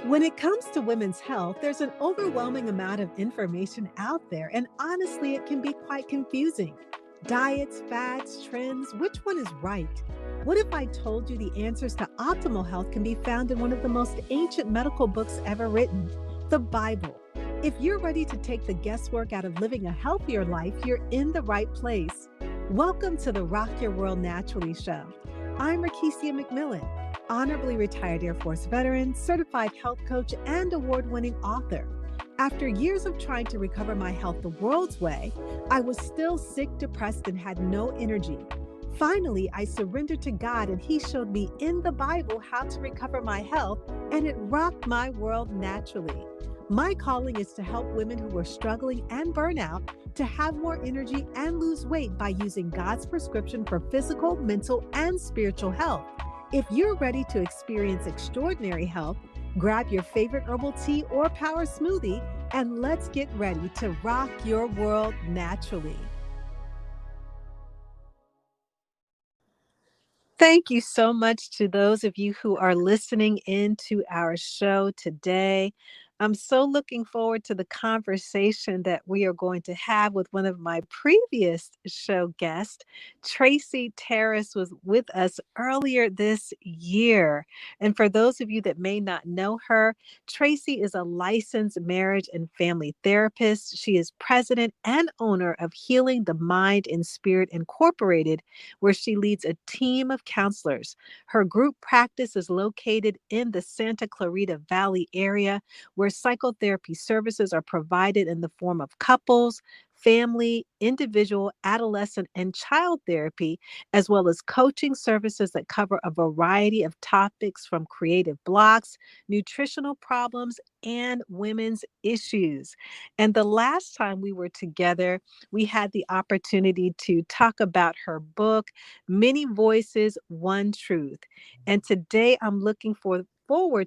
When it comes to women's health, there's an overwhelming amount of information out there, and honestly, it can be quite confusing. Diets, fads, trends, which one is right? What if I told you the answers to optimal health can be found in one of the most ancient medical books ever written, the Bible? If you're ready to take the guesswork out of living a healthier life, you're in the right place. Welcome to the Rock Your World Naturally show. I'm Rekishia McMillan, honorably retired Air Force veteran, certified health coach, and award-winning author. After years of trying to recover my health the world's way, I was still sick, depressed, and had no energy. Finally, I surrendered to God, and He showed me in the Bible how to recover my health, and it rocked my world naturally. My calling is to help women who are struggling and burnout to have more energy and lose weight by using God's prescription for physical, mental, and spiritual health. If you're ready to experience extraordinary health, grab your favorite herbal tea or power smoothie, and let's get ready to rock your world naturally. Thank you so much to those of you who are listening in to our show today. I'm so looking forward to the conversation that we are going to have with one of my previous show guests. Tracy Taris was with us earlier this year. And for those of you that may not know her, Tracy is a licensed marriage and family therapist. She is president and owner of Healing the Mind and Spirit Incorporated, where she leads a team of counselors. Her group practice is located in the Santa Clarita Valley area, where psychotherapy services are provided in the form of couples, family, individual, adolescent, and child therapy, as well as coaching services that cover a variety of topics from creative blocks, nutritional problems, and women's issues. And the last time we were together, we had the opportunity to talk about her book, Many Voices, One Truth. And today I'm looking forward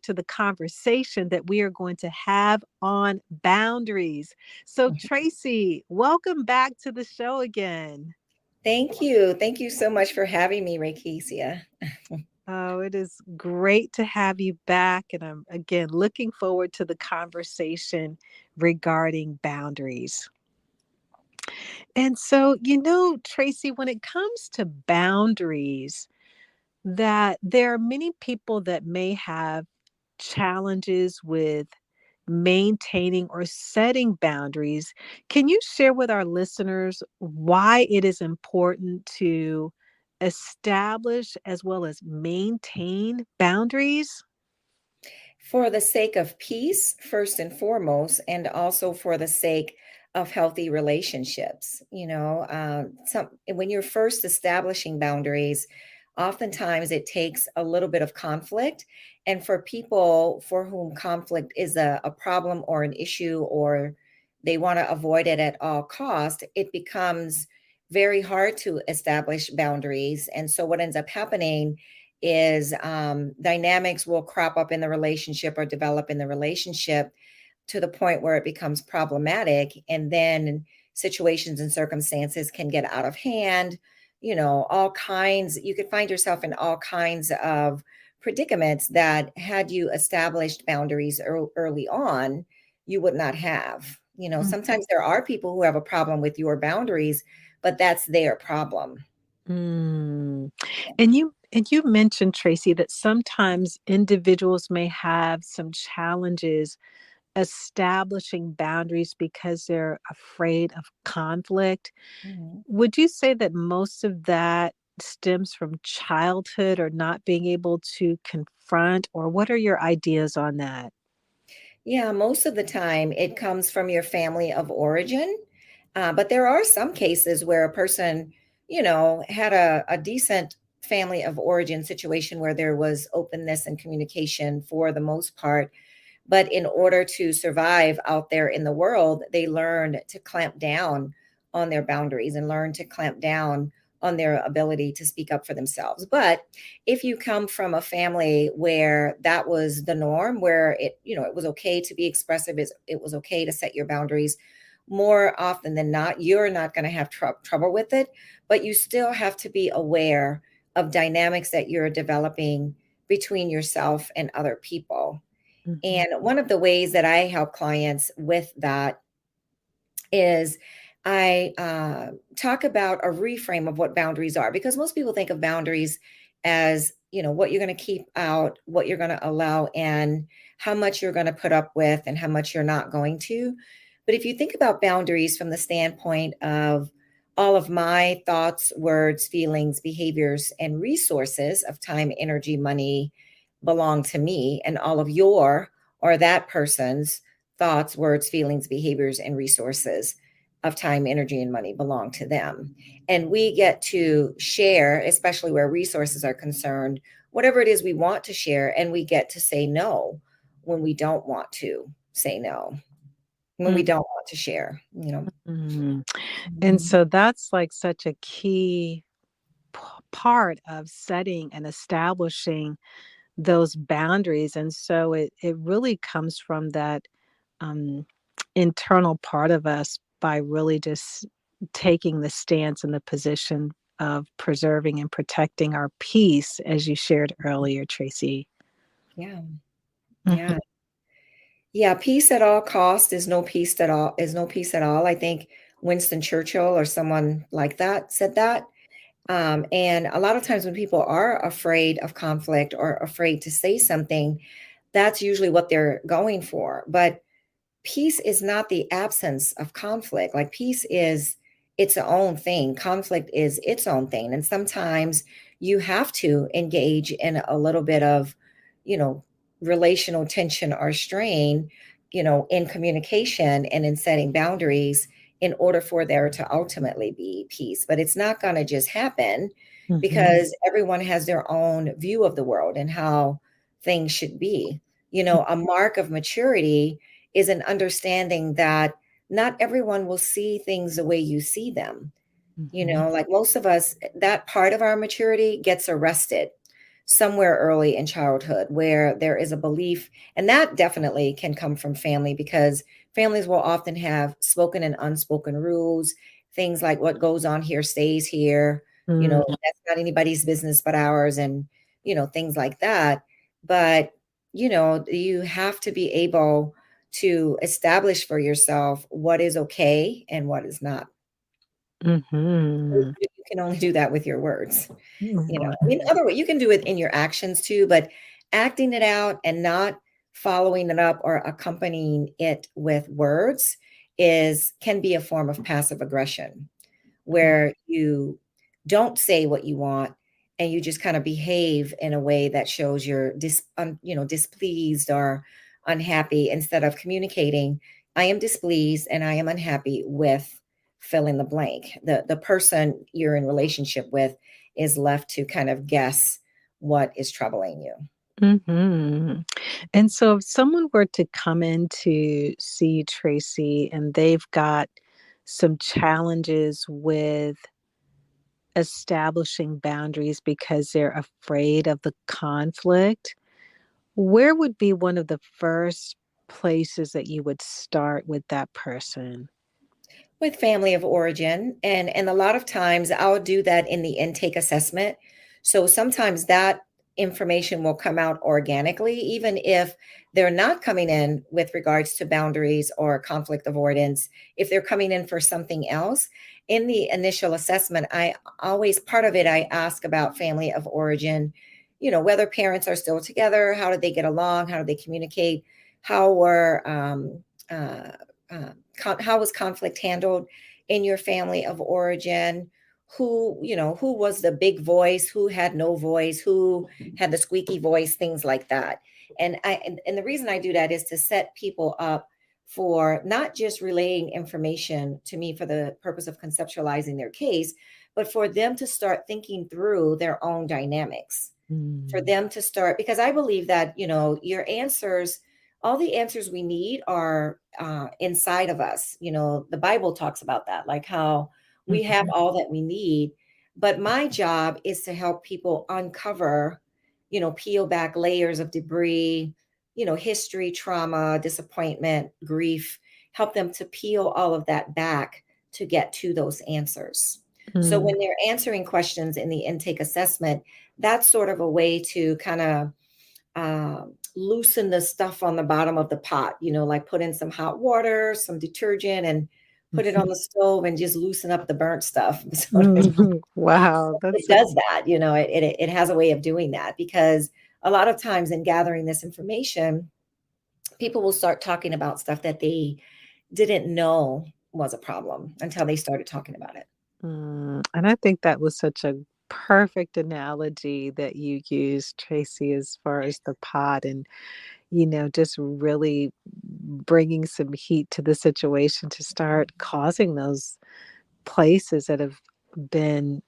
to the conversation that we are going to have on boundaries. So, Tracy, welcome back to the show again. Thank you. Thank you so much for having me, Rekishia. Oh, it is great to have you back. And I'm again looking forward to the conversation regarding boundaries. And so, Tracy, when it comes to boundaries, that there are many people that may have challenges with maintaining or setting boundaries. Can you share with our listeners why it is important to establish as well as maintain boundaries? For the sake of peace, first and foremost, and also for the sake of healthy relationships. When you're first establishing boundaries, oftentimes it takes a little bit of conflict. And for people for whom conflict is a problem or an issue, or they want to avoid it at all cost, it becomes very hard to establish boundaries. And so what ends up happening is dynamics will crop up in the relationship or develop in the relationship to the point where it becomes problematic. And then situations and circumstances can get out of hand. All kinds, you could find yourself in all kinds of predicaments that, had you established boundaries early on, you would not have. Sometimes there are people who have a problem with your boundaries, but that's their problem. Mm. And you mentioned, Tracy, that sometimes individuals may have some challenges establishing boundaries because they're afraid of conflict. Mhm. Would you say that most of that stems from childhood or not being able to confront, or what are your ideas on that? Yeah, most of the time it comes from your family of origin. But there are some cases where a person, had a decent family of origin situation where there was openness and communication for the most part. But in order to survive out there in the world, they learned to clamp down on their boundaries and learn to clamp down on their ability to speak up for themselves. But if you come from a family where that was the norm, where it was okay to be expressive, it was okay to set your boundaries, more often than not, you're not going to have trouble with it. But you still have to be aware of dynamics that you're developing between yourself and other people. Mhm. And one of the ways that I help clients with that is I talk about a reframe of what boundaries are, because most people think of boundaries as, what you're going to keep out, what you're going to allow in, how much you're going to put up with, and how much you're not going to. But if you think about boundaries from the standpoint of all of my thoughts, words, feelings, behaviors, and resources of time, energy, money belong to me, and all of your or that person's thoughts, words, feelings, behaviors, and resources of time, energy, and money belong to them. And we get to share, especially where resources are concerned, whatever it is we want to share. And we get to say no when we don't want to say no, when we don't want to share. Mhm. And Mhm. so that's like such a key part of setting and establishing those boundaries. And so it really comes from that um, internal part of us by really just taking the stance and the position of preserving and protecting our peace, as you shared earlier, Tracy. Yeah. Yeah. Mhm. Yeah. Peace at all cost is no peace at all, is no peace at all. I think Winston Churchill or someone like that said that. And a lot of times when people are afraid of conflict or afraid to say something, that's usually what they're going for. But peace is not the absence of conflict. Like peace is its own thing. Conflict is its own thing. And sometimes you have to engage in a little bit of, you know, relational tension or strain, in communication and in setting boundaries in order for there to ultimately be peace. But it's not going to just happen Mhm. because everyone has their own view of the world and how things should be. A mark of maturity is an understanding that not everyone will see things the way you see them. Mhm. Like most of us, that part of our maturity gets arrested somewhere early in childhood where there is a belief, and that definitely can come from family because families will often have spoken and unspoken rules, things like what goes on here stays here, Mhm. that's not anybody's business but ours, and things like that. But you have to be able to establish for yourself what is okay and what is not. Mhm. You can only do that with your words. Right. In other way, you can do it in your actions too, but acting it out and not following it up or accompanying it with words is can be a form of passive aggression where you don't say what you want and you just kind of behave in a way that shows you're displeased or unhappy instead of communicating, I am displeased and I am unhappy with fill in the blank. The person you're in relationship with is left to kind of guess what is troubling you. Mhm. And so if someone were to come in to see Tracy and they've got some challenges with establishing boundaries because they're afraid of the conflict, where would be one of the first places that you would start with that person? With family of origin, and a lot of times I'll do that in the intake assessment. So sometimes that information will come out organically even if they're not coming in with regards to boundaries or conflict avoidance. If they're coming in for something else, in the initial assessment, I always, part of it, I ask about family of origin, whether parents are still together, how did they get along, how did they communicate, how were uh, uh, how was conflict handled in your family of origin, who was the big voice, who had no voice, who had the squeaky voice, things like that. And the reason I do that is to set people up for not just relaying information to me for the purpose of conceptualizing their case, but for them to start thinking through their own dynamics, for Mm. them to start, because I believe that your answers, all the answers we need are inside of us. The Bible talks about that, like how we have Mhm. all that we need. But my job is to help people uncover, peel back layers of debris, history, trauma, disappointment, grief, help them to peel all of that back to get to those answers. So Mm. when they're answering questions in the intake assessment, that's sort of a way to kind of loosen the stuff on the bottom of the pot, like put in some hot water, some detergent, and put it on the stove and just loosen up the burnt stuff. So to speak. Mhm. Wow, It that's so does that, it has a way of doing that because a lot of times in gathering this information, people will start talking about stuff that they didn't know was a problem until they started talking about it. and I think that was such a perfect analogy that you used, Tracy, as far as the pot and, just really bringing some heat to the situation to start causing those places that have been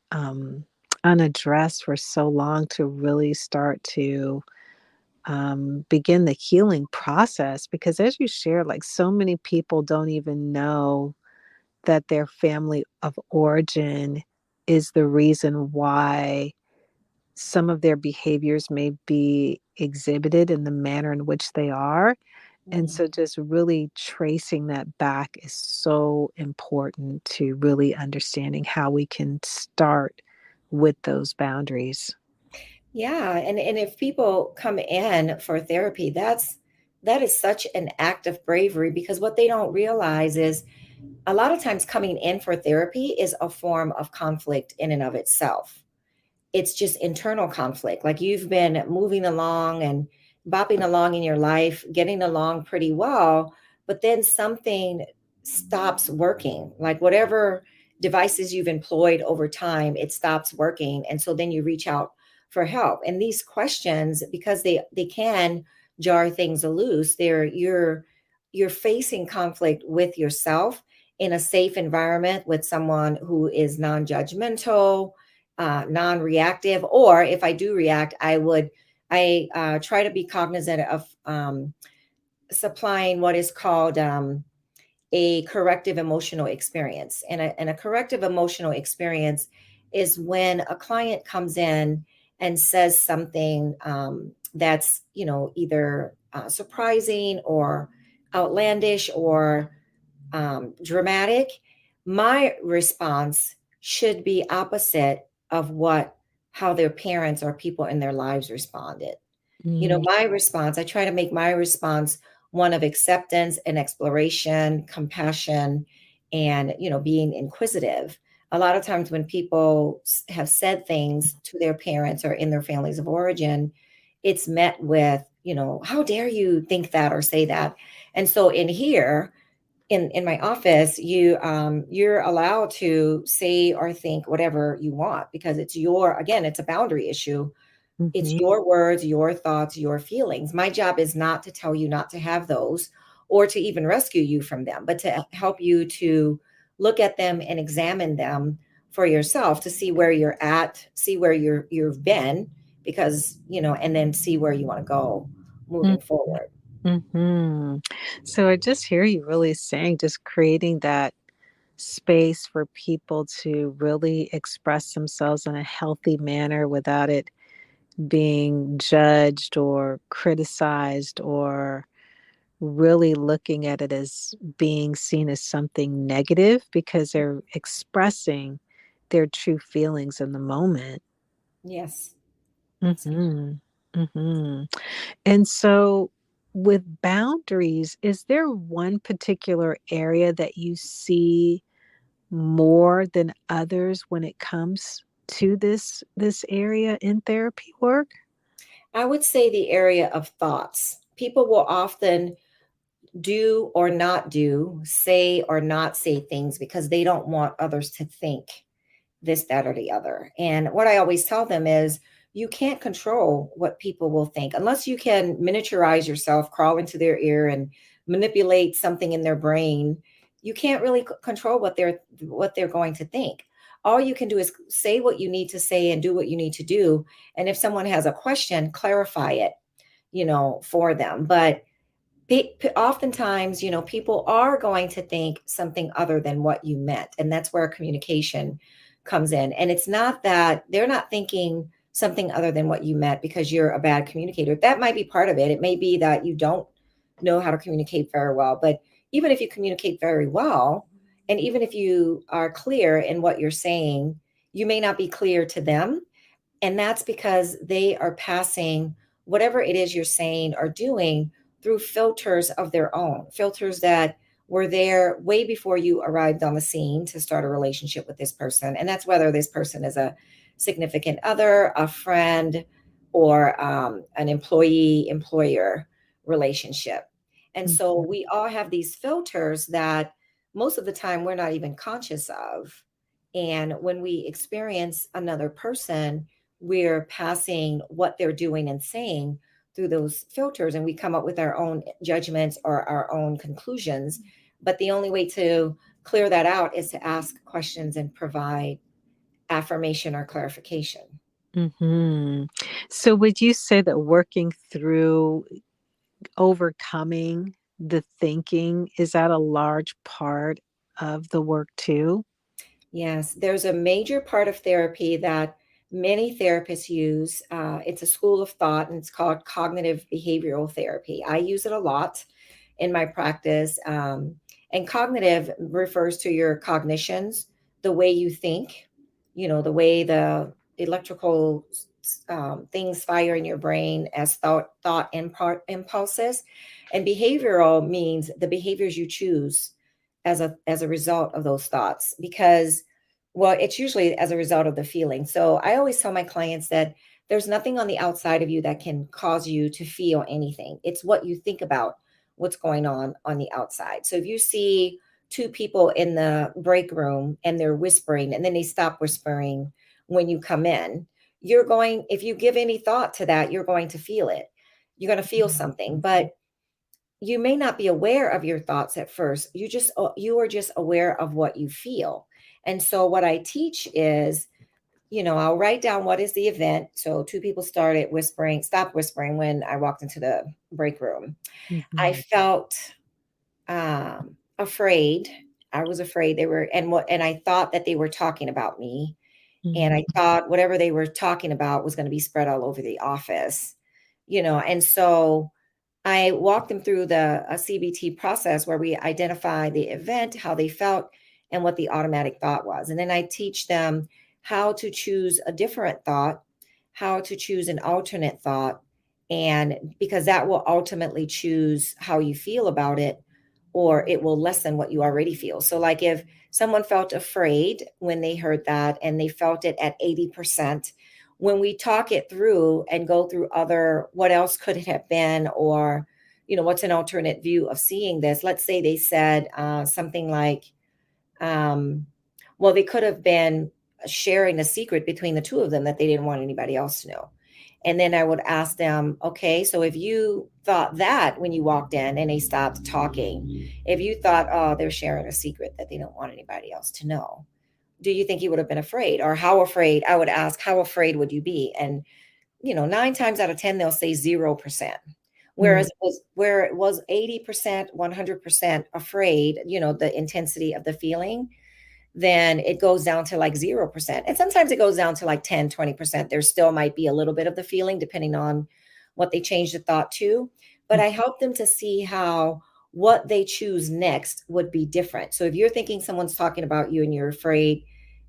unaddressed for so long to really start to begin the healing process. Because as you share, like so many people don't even know that their family of origin is the reason why some of their behaviors may be exhibited in the manner in which they are. And Mhm. so just really tracing that back is so important to really understanding how we can start with those boundaries. Yeah, and if people come in for therapy, that is such an act of bravery because what they don't realize is a lot of times coming in for therapy is a form of conflict in and of itself. It's just internal conflict. Like you've been moving along and bopping along in your life, getting along pretty well, but then something stops working. Like whatever devices you've employed over time, it stops working. And so then you reach out for help. And these questions, because they can jar things loose, you're facing conflict with yourself in a safe environment with someone who is non-judgmental, non-reactive, or if I do react, I try to be cognizant of supplying what is called a corrective emotional experience. And a corrective emotional experience is when a client comes in and says something that's either surprising or outlandish or dramatic. My response should be opposite of what how their parents or people in their lives responded. Mm, My response, I try to make my response one of acceptance and exploration, compassion, and being inquisitive. A lot of times when people have said things to their parents or in their families of origin, it's met with, how dare you think that or say that. And so in here, in my office, you're allowed to say or think whatever you want because it's a boundary issue. It's mhm, your words, your thoughts, your feelings. My job is not to tell you not to have those or to even rescue you from them, but to help you to look at them and examine them for yourself to see where you're at, see where you've been, because and then see where you want to go mm, moving forward. mhm. So I just hear you really saying, just creating that space for people to really express themselves in a healthy manner without it being judged or criticized or really looking at it as being seen as something negative because they're expressing their true feelings in the moment. Yes. That's Mhm. Mhm. And so with boundaries, is there one particular area that you see more than others when it comes to this area in therapy work? I would say the area of thoughts. People will often do or not do, say or not say things because they don't want others to think this, that, or the other. And what I always tell them is you can't control what people will think unless you can miniaturize yourself, crawl into their ear and manipulate something in their brain. You can't really control what they're going to think. All you can do is say what you need to say and do what you need to do. And if someone has a question, clarify it, for them. But oftentimes, people are going to think something other than what you meant. And that's where communication comes in. And it's not that they're not thinking something other than what you meant because you're a bad communicator. That might be part of it. It may be that you don't know how to communicate very well. But even if you communicate very well, and even if you are clear in what you're saying, you may not be clear to them, and that's because they are passing whatever it is you're saying or doing through filters of their own, filters that were there way before you arrived on the scene to start a relationship with this person. And that's whether this person is a significant other, a friend, or an employee employer relationship. And so Mhm. we all have these filters that most of the time we're not even conscious of. And when we experience another person, we're passing what they're doing and saying through those filters, and we come up with our own judgments or our own conclusions. But the only way to clear that out is to ask questions and provide affirmation or clarification. Mhm. So would you say that working through overcoming the thinking, is that a large part of the work too? Yes, there's a major part of therapy that many therapists use. It's a school of thought and it's called cognitive behavioral therapy. I use it a lot in my practice. And cognitive refers to your cognitions, the way you think, the way the electrical things fire in your brain as thought impulses. And behavioral means the behaviors you choose as a result of those thoughts, because well, it's usually as a result of the feeling. So I always tell my clients that there's nothing on the outside of you that can cause you to feel anything. It's what you think about what's going on the outside. So if you see two people in the break room and they're whispering and then they stop whispering when you come in, if you give any thought to that, you're going to feel it. You're going to feel something. But you may not be aware of your thoughts at first. You are just aware of what you feel. And so what I teach is, I'll write down what is the event. So two people stopped whispering when I walked into the break room. I Mhm. felt afraid. I was afraid and I thought that they were talking about me. And I Mhm. thought whatever they were talking about was going to be spread all over the office, and so I walked them through the a CBT process where we identify the event, how they felt, and what the automatic thought was. And then I teach them how to choose a different thought, how to choose an alternate thought, and because that will ultimately choose how you feel about it, or it will lessen what you already feel. So, like if someone felt afraid when they heard that and they felt it at 80%, when we talk it through and go through what else could it have been, or what's an alternate view of seeing this. Let's say they said something like, um, well, they could have been sharing a secret between the two of them that they didn't want anybody else to know. And then I would ask them, okay, so if you thought that when you walked in and they stopped talking, if you thought, oh, they're sharing a secret that they don't want anybody else to know, do you think you would have been afraid? Or how afraid? I would ask, how afraid would you be? And 9 times out of 10, they'll say 0%. Mm. Where it was 80%, 100% afraid, the intensity of the feeling, then it goes down to like 0%. And sometimes it goes down to like 10, 20%. There still might be a little bit of the feeling depending on what they change the thought to. But Mm. I help them to see how what they choose next would be different. So if you're thinking someone's talking about you and you're afraid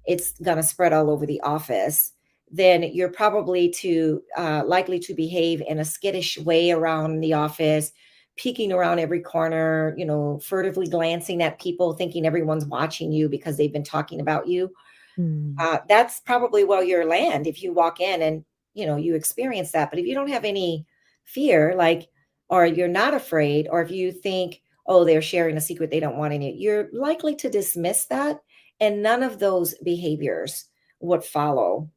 it's going to spread all over the office, then you're probably too likely to behave in a skittish way around the office, peeking around every corner, furtively glancing at people, thinking everyone's watching you because they've been talking about you. Mm. That's probably where you'll land if you walk in and you experience that. But if you don't have any fear, like, or you're not afraid, or if you think, oh, they're sharing a secret they don't want any, you're likely to dismiss that, and none of those behaviors would follow,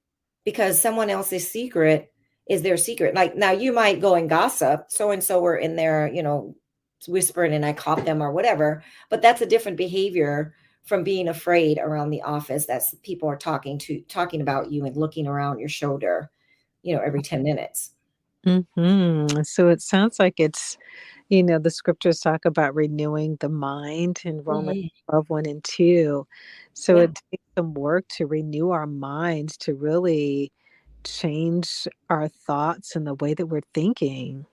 because someone else's secret is their secret. Like now you might go and gossip, so and so were in there, whispering and I caught them or whatever, but that's a different behavior from being afraid around the office that people are talking about you and looking around your shoulder, every 10 minutes. Mhm. So it sounds like the scriptures talk about renewing the mind in Romans Mhm. 12, 1 and 2. So Yeah. it takes some work to renew our minds to really change our thoughts and the way that we're thinking.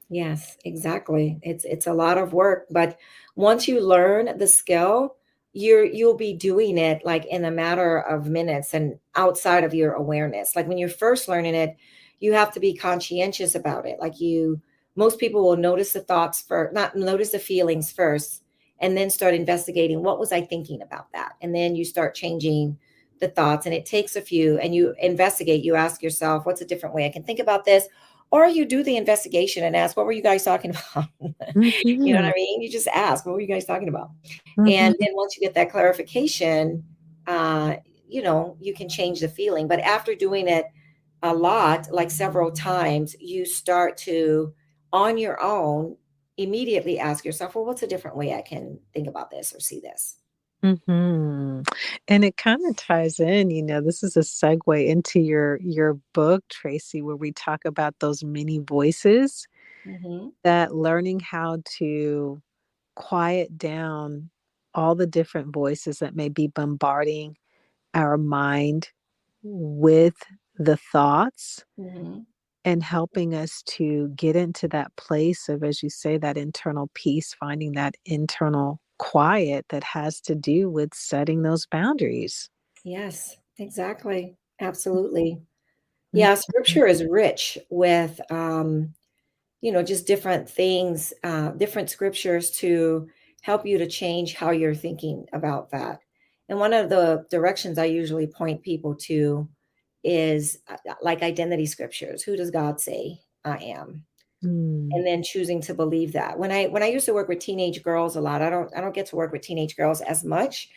Yes, exactly. It's a lot of work, but once you learn the skill, you'll be doing it like in a matter of minutes and outside of your awareness. Like when you're first learning it, you have to be conscientious about it. Like most people will notice the thoughts first, not notice the feelings first, and then start investigating what was I thinking about that. And then you start changing the thoughts, and it takes a few, and you investigate, you ask yourself, what's a different way I can think about this? Or you do the investigation and ask, what were you guys talking about? You know what Mhm. I mean? You just ask, what were you guys talking about? And Mhm. then once you get that clarification, uh, you can change the feeling. But after doing it a lot, like several times, you start to, on your own, immediately ask yourself, well, what's a different way I can think about this or see this? Mhm. And it kinda ties in, this is a segue into your book, Tracy, where we talk about those many voices, Hmm. that learning how to quiet down all the different voices that may be bombarding our mind with the thoughts Hmm. and helping us to get into that place of, as you say, that internal peace, finding that internal quiet that has to do with setting those boundaries. Yes, exactly. Absolutely. Yeah, Mhm. scripture is rich with, just different things, different scriptures to help you to change how you're thinking about that. And one of the directions I usually point people to is like identity scriptures. Who does God say I am? Mm, And then choosing to believe that. When I used to work with teenage girls a lot, I don't get to work with teenage girls as much,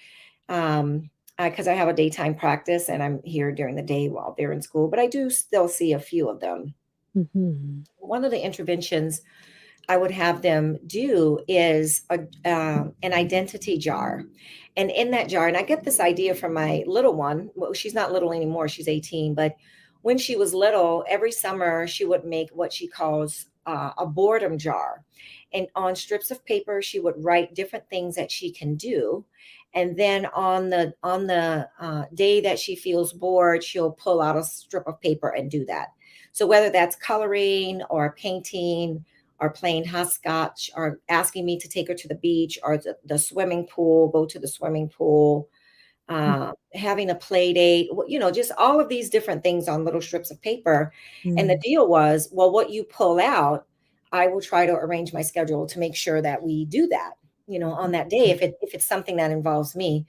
because I have a daytime practice and I'm here during the day while they're in school. But I do still see a few of them. mhm, One of the interventions I would have them do is an identity jar. And in that jar, and I get this idea from my little one. Well, she's not little anymore, she's 18. But when she was little, every summer she would make what she calls a boredom jar. And on strips of paper, she would write different things that she can do. And then on the day that she feels bored, she'll pull out a strip of paper and do that. So whether that's coloring or painting or playing hopscotch or asking me to take her to the beach or the swimming pool, go to the swimming pool, having a play date, just all of these different things on little strips of paper. And the mm, deal was, well, what you pull out, I will try to arrange my schedule to make sure that we do that, on that day, mm, if it's something that involves me.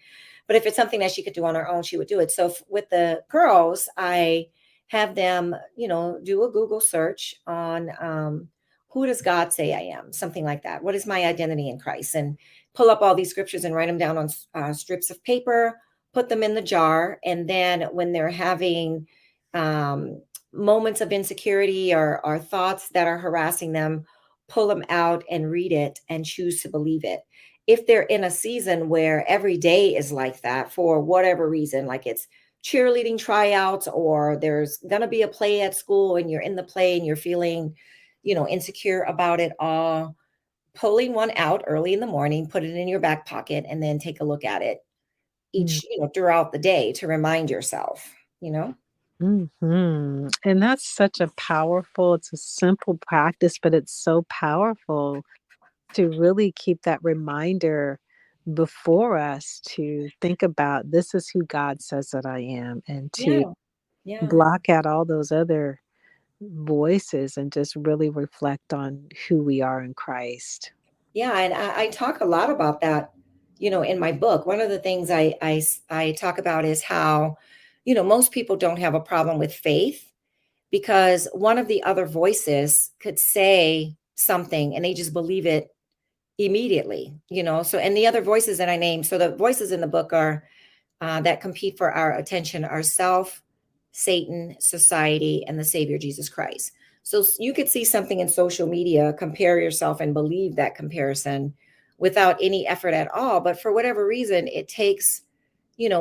But if it's something that she could do on her own, she would do it. So with the girls, I have them, do a Google search on, who does God say I am? Something like that. What is my identity in Christ? And pull up all these scriptures and write them down on strips of paper, put them in the jar. And then when they're having um, moments of insecurity or thoughts that are harassing them, pull them out and read it and choose to believe it. If they're in a season where every day is like that for whatever reason, like it's cheerleading tryouts or there's going to be a play at school and you're in the play and you're feeling, insecure about it all, pulling one out early in the morning, put it in your back pocket, and then take a look at it mm, throughout the day to remind yourself, you know? mhm. And that's such a powerful, it's a simple practice, but it's so powerful to really keep that reminder before us to think about this is who God says that I am, and to Yeah. Yeah. block out all those other voices and just really reflect on who we are in Christ. Yeah. And I talk a lot about that, in my book. One of the things I talk about is how, most people don't have a problem with faith because one of the other voices could say something and they just believe it immediately, so, and the other voices that I named, so the voices in the book are that compete for our attention are self, Satan, society, and the Savior Jesus Christ. So you could see something in social media, compare yourself, and believe that comparison without any effort at all. But for whatever reason, it takes,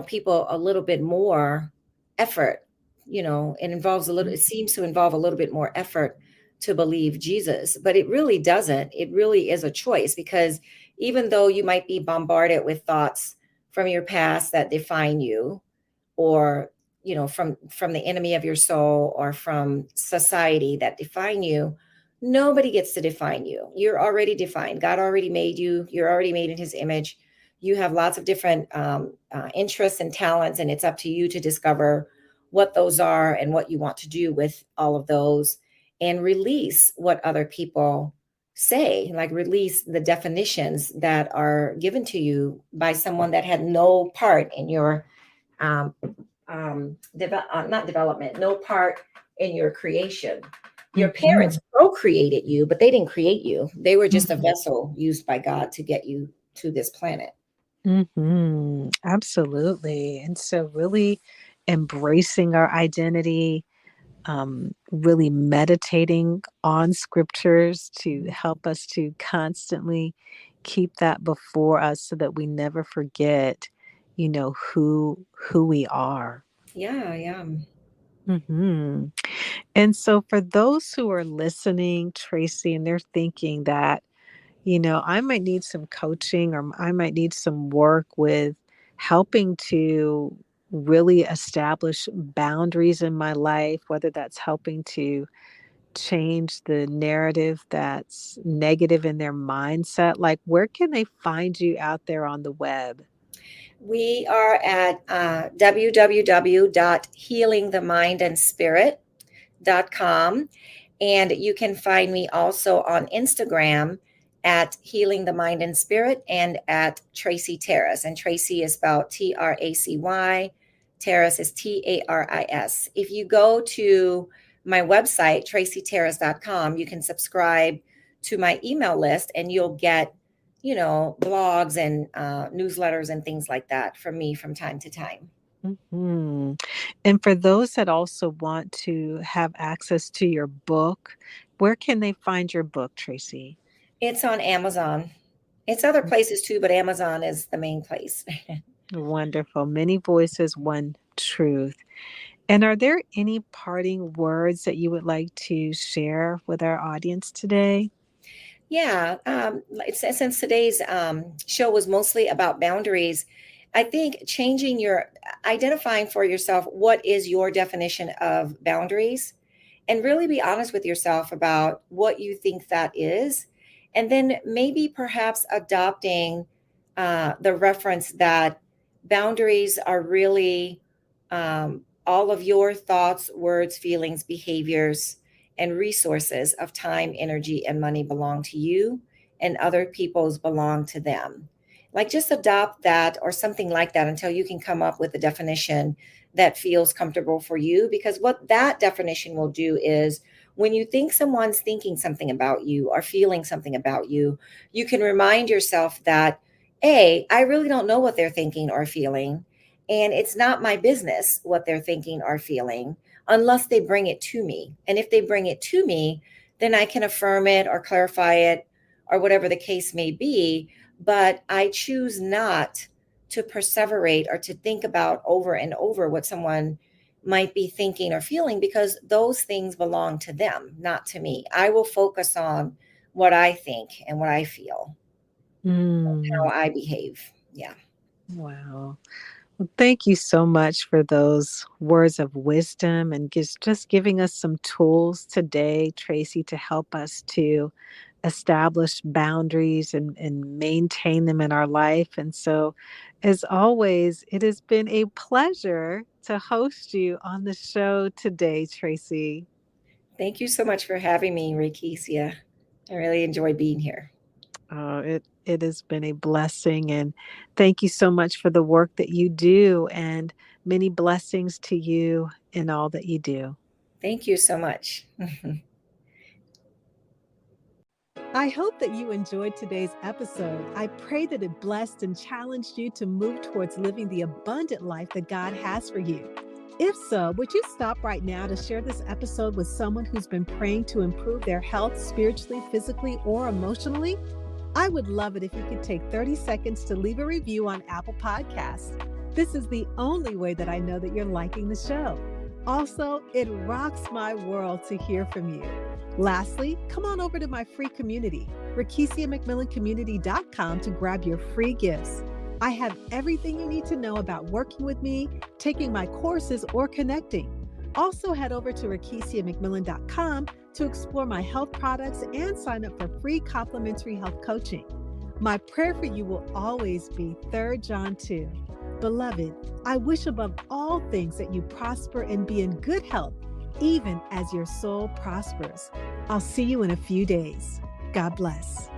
people a little bit more effort. It involves a little, it seems to involve a little bit more effort to believe Jesus, but it really doesn't. It really is a choice because even though you might be bombarded with thoughts from your past that define you, or from the enemy of your soul or from society that define you, nobody gets to define you. You're already defined. God already made you. You're already made in his image. You have lots of different interests and talents, and it's up to you to discover what those are and what you want to do with all of those, and release what other people say, like release the definitions that are given to you by someone that had no part in your um, not development, no part in your creation. Your Mhm. parents procreated you, but they didn't create you. They were just a Mhm. vessel used by God to get you to this planet. Mhm. Absolutely. And so really embracing our identity, really meditating on scriptures to help us to constantly keep that before us so that we never forget, who we are. Yeah, yeah. Mhm. And so for those who are listening, Tracy, and they're thinking that, I might need some coaching or I might need some work with helping to really establish boundaries in my life, whether that's helping to change the narrative that's negative in their mindset. Like, where can they find you out there on the web? We are at www.healingthemindandspirit.com. And you can find me also on Instagram at Healing the Mind and Spirit and at Tracy Taris. And Tracy is spelled Tracy. Taris is Taris. If you go to my website, tracytaris.com, you can subscribe to my email list and you'll get, blogs and newsletters and things like that from me from time to time. Mhm. And for those that also want to have access to your book, where can they find your book, Tracy? It's on Amazon. It's other places too, but Amazon is the main place. Wonderful. Many voices, one truth. And are there any parting words that you would like to share with our audience today? Yeah, since today's show was mostly about boundaries, I think identifying for yourself what is your definition of boundaries, and really be honest with yourself about what you think that is. And then maybe perhaps adopting the reference that boundaries are really all of your thoughts, words, feelings, behaviors, and resources of time, energy, and money belong to you, and other people's belong to them. Like just adopt that or something like that until you can come up with a definition that feels comfortable for you. Because what that definition will do is when you think someone's thinking something about you or feeling something about you, you can remind yourself that, A, I really don't know what they're thinking or feeling. And it's not my business what they're thinking or feeling unless they bring it to me. And if they bring it to me, then I can affirm it or clarify it or whatever the case may be. But I choose not to perseverate or to think about over and over what someone might be thinking or feeling because those things belong to them, not to me. I will focus on what I think and what I feel, how Mm, I behave. Yeah. wow. Well, thank you so much for those words of wisdom and just giving us some tools today, Tracy, to help us to establish boundaries and maintain them in our life. And so, as always, it has been a pleasure to host you on the show today, Tracy. Thank you so much for having me, Rekishia. I really enjoy being here. It has been a blessing, and thank you so much for the work that you do, and many blessings to you in all that you do. Thank you so much. I hope that you enjoyed today's episode. I pray that it blessed and challenged you to move towards living the abundant life that God has for you. If so, would you stop right now to share this episode with someone who's been praying to improve their health spiritually, physically, or emotionally? I would love it if you could take 30 seconds to leave a review on Apple Podcasts. This is the only way that I know that you're liking the show. Also, it rocks my world to hear from you. Lastly, come on over to my free community, RekishiaMcMillanCommunity.com, to grab your free gifts. I have everything you need to know about working with me, taking my courses, or connecting. Also, head over to RekishiaMcMillan.com to explore my health products and sign up for free complimentary health coaching. My prayer for you will always be 3 John 2. Beloved, I wish above all things that you prosper and be in good health, even as your soul prospers. I'll see you in a few days. God bless.